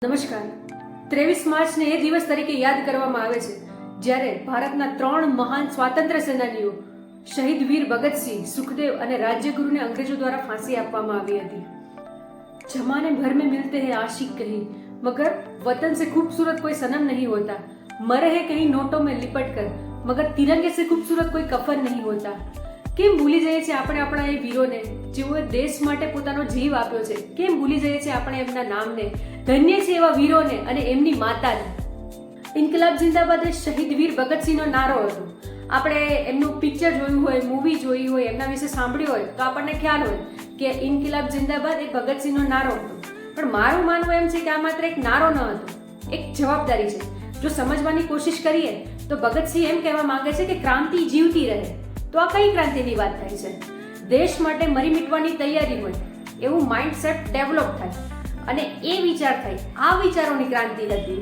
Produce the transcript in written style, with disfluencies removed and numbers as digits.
નમસ્કાર. 23 માર્ચને એ દિવસ તરીકે યાદ કરવામાં આવે છે જ્યારે ભારતના 3 મહાન સ્વાતંત્ર્ય સેનાનીઓ શહીદ વીર ભગતસિંહ, સુખદેવ અને રાજ્યગુરુને અંગ્રેજો દ્વારા ફાંસી આપવામાં આવી હતી. જમાને ભર में मिलते हैं आशिक कहीं मगर वतन से खूबसूरत कोई सनम नहीं होता, मरे हैं कहीं नोटों में लिपट कर मगर तिरंगे से खूबसूरत कोई कफन नहीं होता. કેમ ભૂલી જઈએ છીએ આપણે આપણા એ વીરોને જેઓએ દેશ માટે પોતાનો જીવ આપ્યો છે? કેમ ભૂલી જઈએ છીએ આપણે એમના નામને? ધન્ય છે એવા વીરોને અને એમની માતાને. ઇન્કલાબ જિંદાબાદ એ શહીદ વીર ભગતસિંહનો નારો હતો. આપણે એમનું પિક્ચર જોયું હોય, મૂવી જોઈ હોય, એમના વિશે સાંભળ્યું હોય તો આપણને ખ્યાલ હોય કે ઇન્કલાબ જિંદાબાદ એ ભગતસિંહનો નારો હતો. પણ મારું માનવું એમ છે કે આ માત્ર એક નારો ન હતો, એક જવાબદારી છે. જો સમજવાની કોશિશ કરીએ તો ભગતસિંહ એમ કહેવા માંગે છે કે ક્રાંતિ જીવતી રહે. તો આ કઈ ક્રાંતિની વાત થાય છે? દેશ માટે મરી મિટવાની તૈયારી હોય એવું માઇન્ડસેટ ડેવલપ થાય અને એ વિચાર થાય. આ વિચારોની ક્રાંતિ હતી.